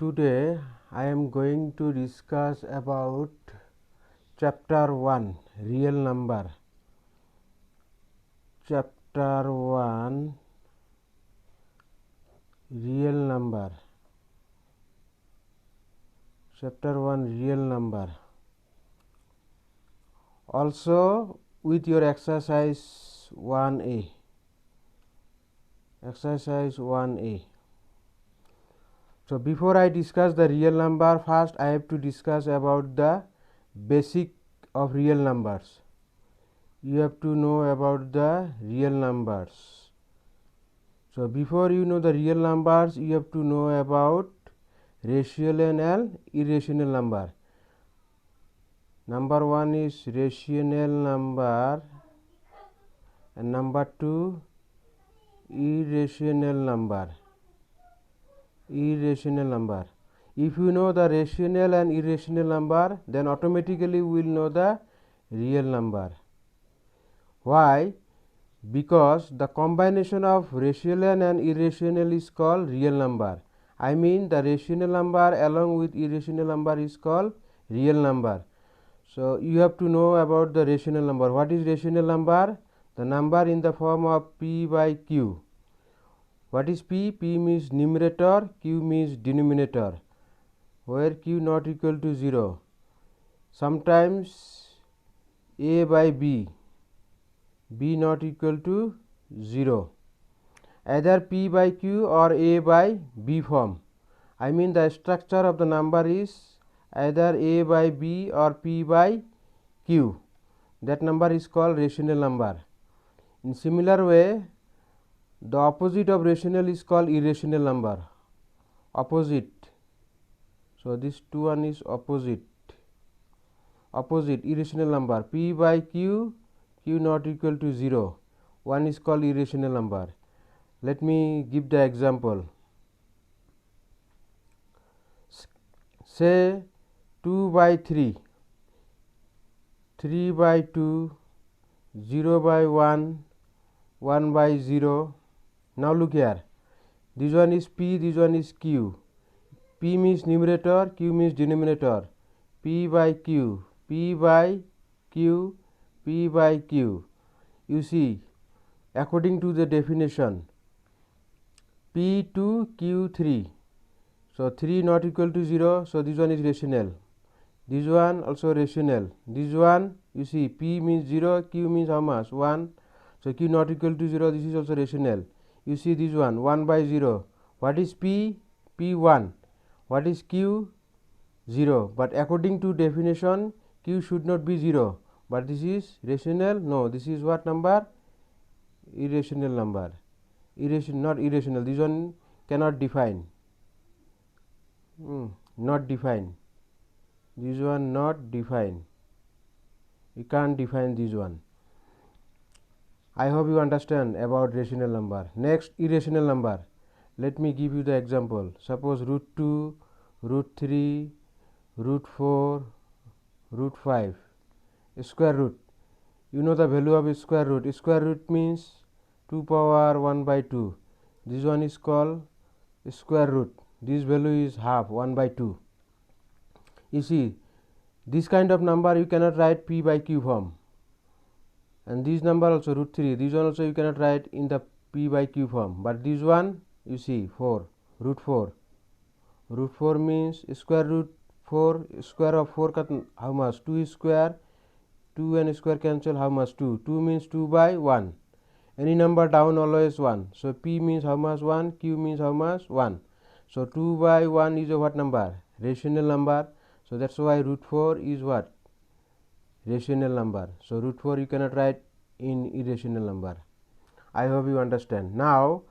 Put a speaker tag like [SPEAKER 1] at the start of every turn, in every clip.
[SPEAKER 1] Today I am going to discuss about chapter 1 real number. Chapter 1 real number. Chapter 1 real number. Also with your exercise 1A. Exercise 1A. So before I discuss the real number, first I have to discuss about the basic of real numbers. You have to know about the real numbers. So before you know the real numbers, you have to know about rational and irrational number. Number 1 is rational number and number 2 irrational number. Irrational number. If you know the rational and irrational number, then automatically we will know the real number. Why? Because the combination of rational and irrational is called real number. I mean the rational number along with irrational number is called real number. So you have to know about the rational number. What is rational number? The number in the form of P by Q. What is P? P means numerator, Q means denominator, where Q not equal to 0. Sometimes A by B, B not equal to 0. Either P by Q or A by B form. I mean the structure of the number is either A by B or P by Q. That number is called rational number. In similar way, the opposite of rational is called irrational number. Opposite. So this 2 one is opposite. Opposite irrational number. P by Q, Q not equal to 0. One is called irrational number. Let me give the example. Say 2 by 3, 3 by 2, 0 by 1, 1 by 0. Now look here, this one is P, this one is Q. P means numerator, Q means denominator. P by Q, P by Q, P by Q. You see, according to the definition, P 2, Q 3. So 3 not equal to 0, so this one is rational. This one also rational. This one, you see, P means 0, Q means how much? 1. So Q not equal to 0, this is also rational. You see this one, 1 by 0. What is P? P 1. What is Q? 0. But according to definition, Q should not be 0. But this is rational? No. This is what number? Irrational number. Not irrational. This one cannot define. Not define. This one not define. You can't define this one. I hope you understand about rational number. Next, irrational number. Let me give you the example. Suppose root 2, root 3, root 4, root 5. Square root. You know the value of square root. Square root means 2 power 1 by 2. This one is called square root. This value is half 1 by 2. You see, this kind of number you cannot write P by Q form. And this number also root 3, this one also you cannot write in the P by Q form, but this one you see 4, root 4. Root 4 means square root 4, square of 4 how much? 2 is square, 2 and square cancel, how much? 2. 2 means 2 by 1. Any number down always 1. So P means how much? 1, Q means how much? 1. So 2 by 1 is a what number? Rational number. So that's why root 4 is what? Rational number. So root 4 you cannot write in irrational number. I hope you understand. Now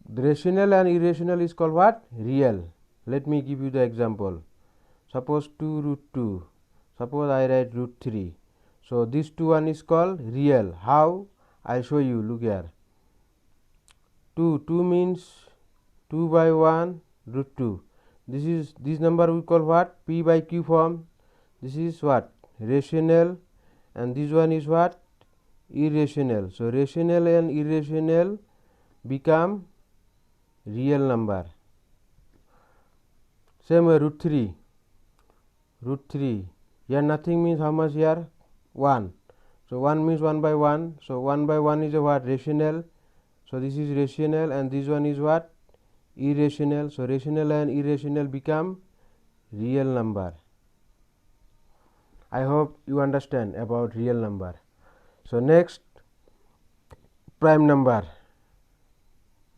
[SPEAKER 1] the rational and irrational is called what? Real. Let me give you the example. Suppose 2 root 2. Suppose I write root 3. So this 2 one is called real. How? I show you. Look here. 2 means 2 by 1 root 2. This number we call what? P by Q form. This is what? Rational, and this one is what? Irrational. So rational and irrational become real number. Same way root 3. Root 3. Here nothing means how much here? 1. So 1 means 1 by 1. So 1 by 1 is a what? Rational. So this is rational and this one is what? Irrational. So rational and irrational become real number. I hope you understand about real number. So next, prime number.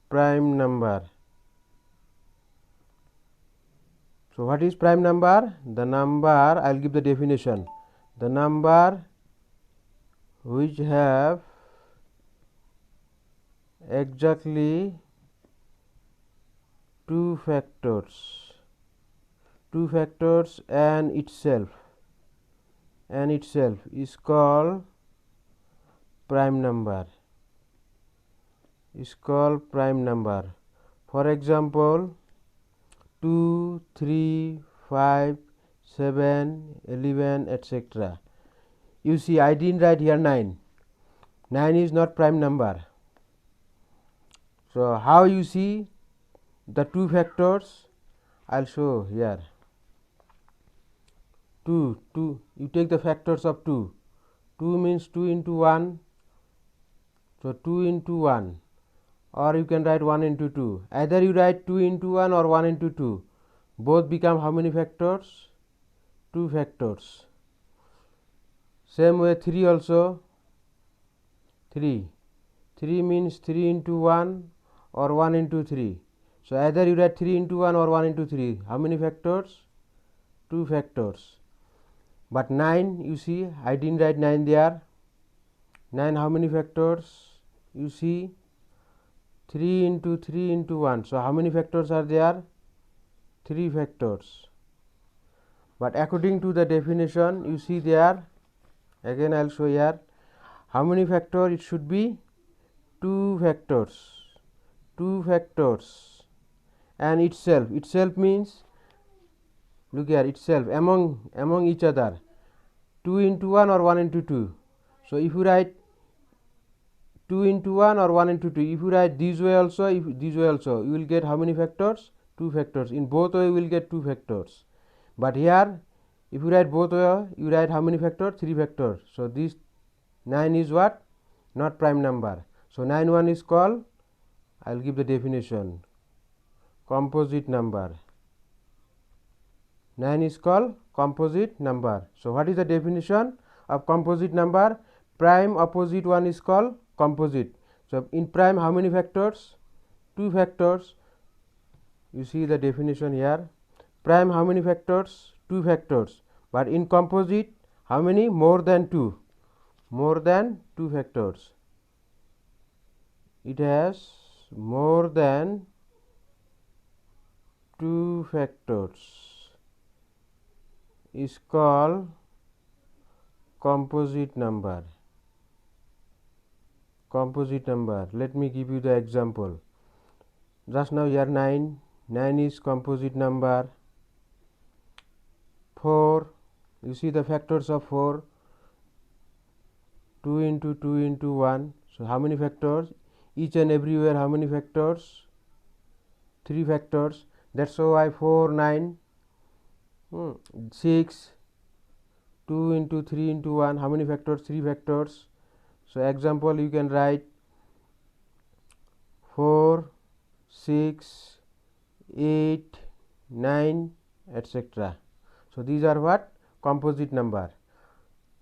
[SPEAKER 1] Prime number. So what is prime number? The number, I will give the definition. The number which have exactly two factors and itself is called prime number. Is called prime number. For example, 2, 3, 5, 7, 11, etc. You see, I didn't write here 9. 9 is not prime number. So how you see the two factors? I'll show here. 2, you take the factors of 2. 2 means 2 into 1. So 2 into 1. Or you can write 1 into 2. Either you write 2 into 1 or 1 into 2. Both become how many factors? 2 factors. Same way 3 also. 3 means 3 into 1 or 1 into 3. So either you write 3 into 1 or 1 into 3. How many factors? 2 factors. But 9, you see, I didn't write 9 there. 9 how many factors? You see, 3 into 3 into 1. So how many factors are there? 3 factors. But according to the definition, you see there, again I will show here, how many factors? It should be 2 factors. 2 factors and itself means, look here, itself among each other, 2 into 1 or 1 into 2. So if you write 2 into 1 or 1 into 2, if you write this way also, you will get how many factors? 2 factors. In both way you will get 2 factors. But here if you write both way, you write how many factors? 3 factors. So this 9 is what? Not prime number. So 9 1 is called, I will give the definition, composite number. 9 is called composite number. So what is the definition of composite number? Prime opposite one is called composite. So in prime how many factors? 2 factors. You see the definition here. Prime how many factors? 2 factors. But in composite how many? More than 2. More than 2 factors. It has more than 2 factors. Is called composite number. Composite number. Let me give you the example. Just now here 9 is composite number. 4, you see the factors of 4, 2 into 2 into 1. So how many factors? Each and everywhere how many factors? 3 factors. That's why 4 9 6, 2 into 3 into 1, how many factors? 3 factors. So example you can write 4, 6, 8, 9, etc. So these are what? Composite number.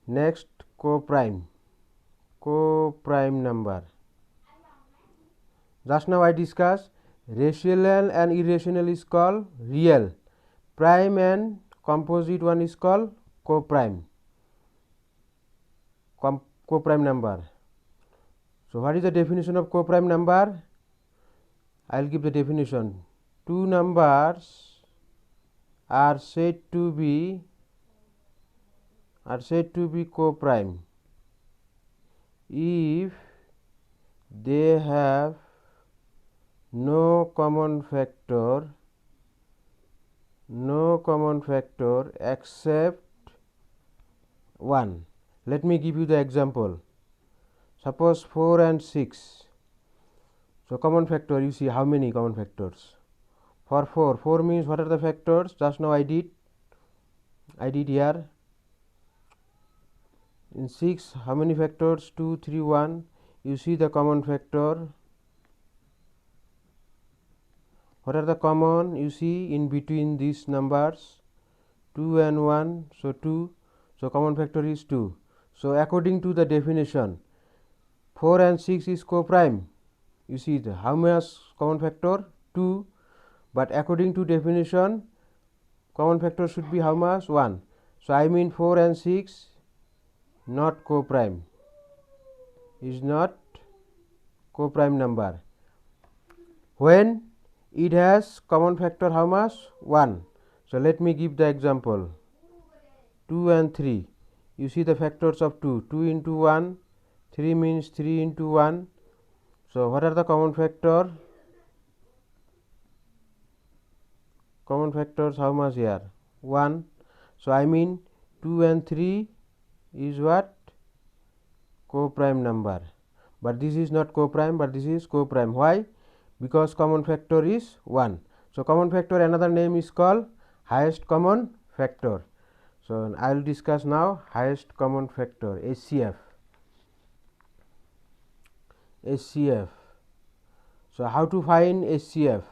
[SPEAKER 1] Next, coprime. Coprime number. Just now I discussed rational and irrational is called real. Prime and composite one is called coprime. Coprime number. So what is the definition of coprime number? I will give the definition. Two numbers are said to be coprime if they have no common factor except 1. Let me give you the example. Suppose 4 and 6. So common factor, you see how many common factors? For 4 means what are the factors? Just now I did here. In 6, how many factors? 2, 3, 1. You see the common factor. What are the common? You see in between these numbers 2 and 1. So 2. So common factor is 2. So according to the definition, 4 and 6 is co-prime. You see how much common factor? 2. But according to definition, common factor should be how much? 1. So I mean 4 and 6 not co-prime, is not co-prime number. When it has common factor how much? 1. So let me give the example. 2 and 3. You see the factors of 2. 2 into 1. 3 means 3 into 1. So what are the common factor? Common factors how much here? 1. So I mean 2 and 3 is what? Co-prime number. But this is not co-prime, but this is co-prime. Why? Because common factor is 1. So common factor, another name is called highest common factor. So I will discuss now highest common factor, HCF. HCF. So how to find HCF?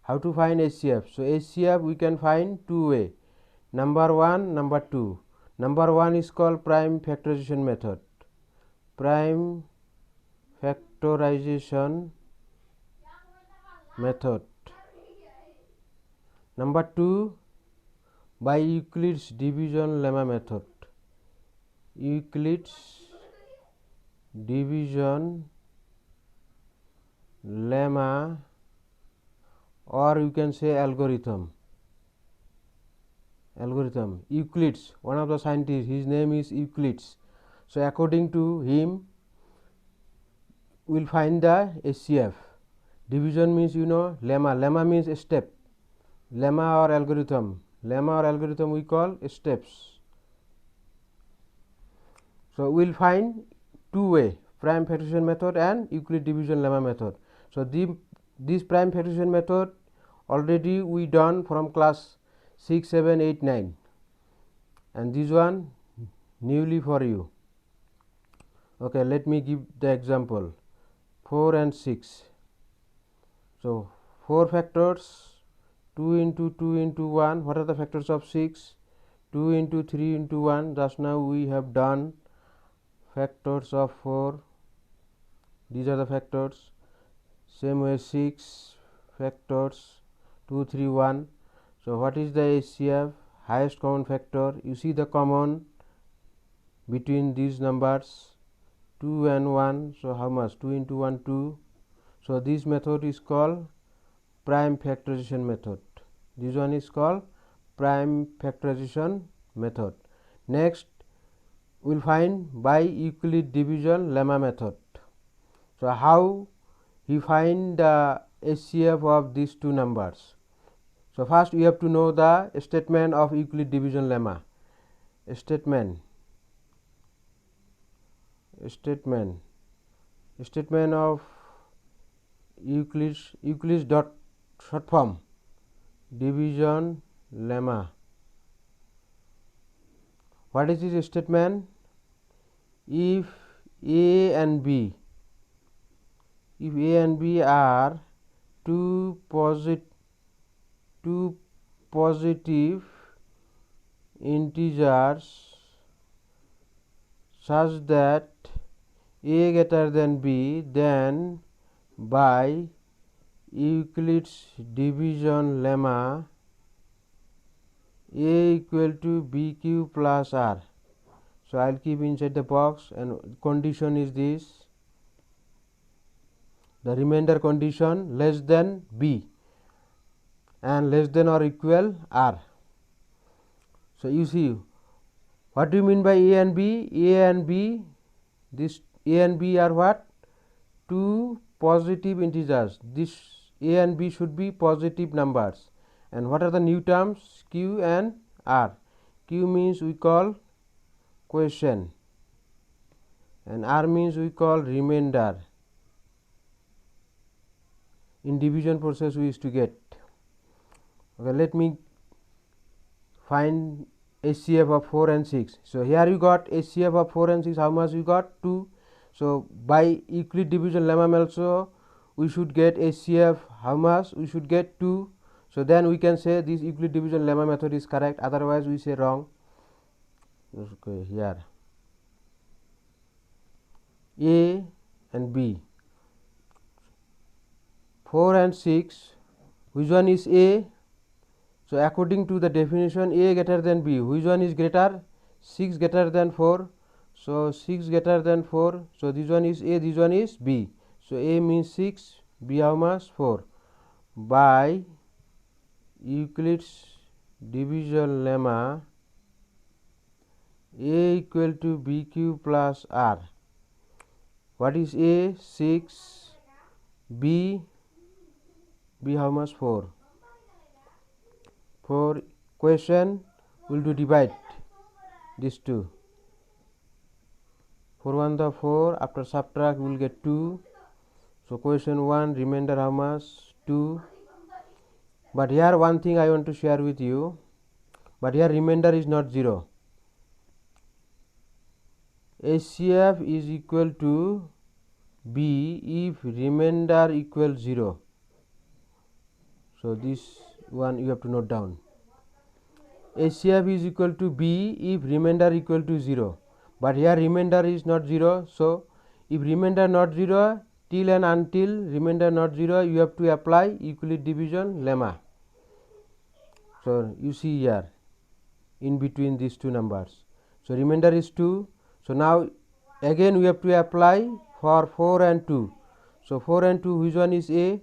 [SPEAKER 1] How to find HCF? So HCF we can find two way. Number 1, number 2. Number 1 is called prime factorization method. Prime factorization method. Number 2, by Euclid's division lemma method. Euclid's division lemma, or you can say algorithm. Euclid's, one of the scientists, his name is Euclid's. So according to him, we will find the HCF. Division means lemma. Lemma means a step. Lemma or algorithm. Lemma or algorithm we call steps. So we will find two way, prime factorization method and Euclid division lemma method. So this prime factorization method already we done from class 6, 7, 8, 9, and this one newly for you. Okay, let me give the example. 4 and 6. So 4 factors, 2 into 2 into 1. What are the factors of 6? 2 into 3 into 1. Just now we have done factors of 4. These are the factors. Same way 6 factors, 2, 3, 1. So what is the HCF? Highest common factor. You see the common between these numbers 2 and 1. So how much? 2 into 1, 2. So this method is called prime factorization method. This one is called prime factorization method. Next we will find by Euclid division lemma method. So how he find the HCF of these two numbers? So first we have to know the statement of Euclid division lemma. Statement of Euclid's dot short form division lemma. What is this statement? If A and B are two positive integers such that A greater than B, then by Euclid's division lemma A equal to BQ plus R. So I will keep inside the box, and condition is this. The remainder condition less than B and less than or equal R. So you see, what do you mean by A and B? A and B, this A and B are what? Two positive integers. This A and B should be positive numbers. And what are the new terms? Q and R. Q means we call quotient, and R means we call remainder. In division process we used to get. Okay, let me find HCF of 4 and 6. So here you got HCF of 4 and 6. How much you got? 2. So by Euclid division lemma also we should get HCF. How much? We should get 2. So then we can say this Euclid division lemma method is correct. Otherwise we say wrong. Okay, here A and B. 4 and 6. Which one is A? So according to the definition, A greater than B. Which one is greater? 6 greater than 4. So 6 greater than 4. So this one is A, this one is B. So A means 6, B how much? 4. By Euclid's division lemma, A equal to BQ plus R. What is A? 6. B how much? 4. For question, we will to divide these two. 4 1 the 4. After subtract, we will get 2. So question 1, remainder how much? 2. But here one thing I want to share with you. But here remainder is not 0. HCF is equal to B if remainder equals 0. So this one you have to note down. HCF is equal to B if remainder equal to 0. But here remainder is not 0. So if remainder not 0, till and until remainder not 0, you have to apply Euclid division lemma. So you see here in between these two numbers. So remainder is 2. So now again we have to apply for 4 and 2. So 4 and 2, which one is A?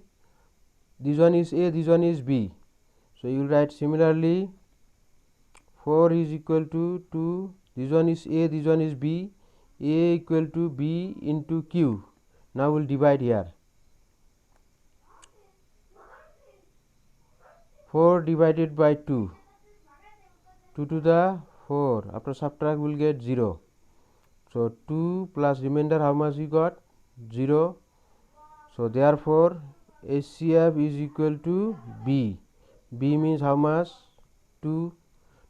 [SPEAKER 1] This one is A, this one is B. So you will write similarly 4 is equal to 2, this one is A, this one is B, A equal to B into Q. Now we will divide here. 4 divided by 2, 2 to the 4, after subtract we will get 0. So 2 plus remainder how much we got? 0. So therefore HCF is equal to B. B means how much? 2.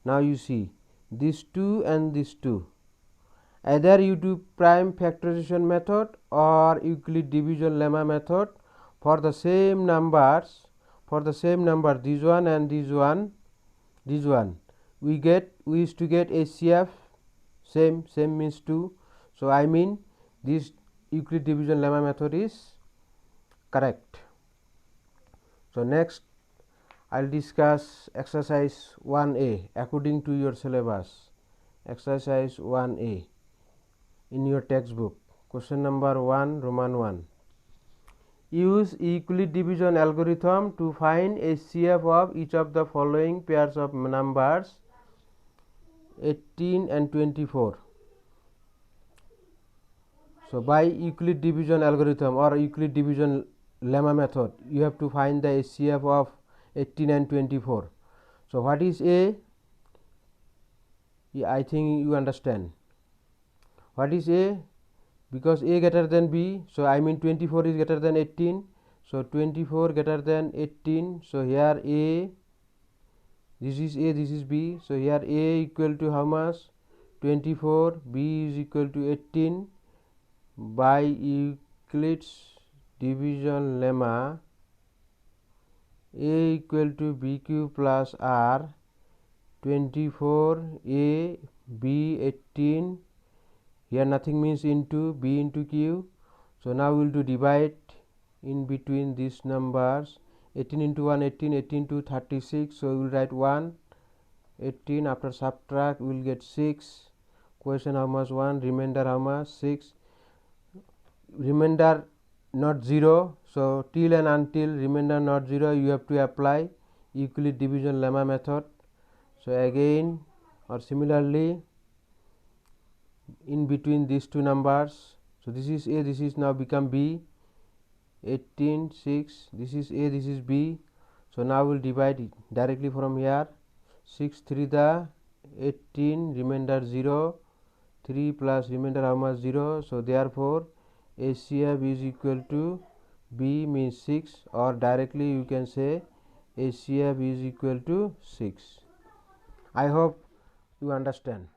[SPEAKER 1] Now you see this 2 and this 2. Either you do prime factorization method or Euclid division lemma method for the same numbers. For the same number, this one and this one, we used to get HCF same means 2. So I mean this Euclid division lemma method is correct. So next I will discuss exercise 1A according to your syllabus. Exercise 1A in your textbook. Question number 1, Roman 1. Use Euclid division algorithm to find HCF of each of the following pairs of numbers 18 and 24. So by Euclid division algorithm or Euclid division lemma method, you have to find the HCF of 18 and 24. So what is A? Yeah, I think you understand. What is A? Because A greater than B, so I mean 24 is greater than 18. So 24 greater than 18. So here A, this is A, this is B. So here A equal to how much? 24. B is equal to 18. By Euclid's division lemma, A equal to BQ plus R, 24 A, B 18. Here nothing means into, B into Q. So now we will to divide in between these numbers. 18 into 1, 18, 18 to 36. So we will write 1, 18. After subtract we will get 6. Question how much? 1. Remainder how much? 6. Remainder not 0. So till and until remainder not 0, you have to apply Euclid division lemma method. So again or similarly in between these two numbers, so this is A, this is now become B, 18 6, this is A, this is B. So now we will divide it directly from here. 6 3 the 18, remainder 0, 3 plus remainder how much? 0. So therefore HCF is equal to B means 6, or directly you can say HCF is equal to 6. I hope you understand.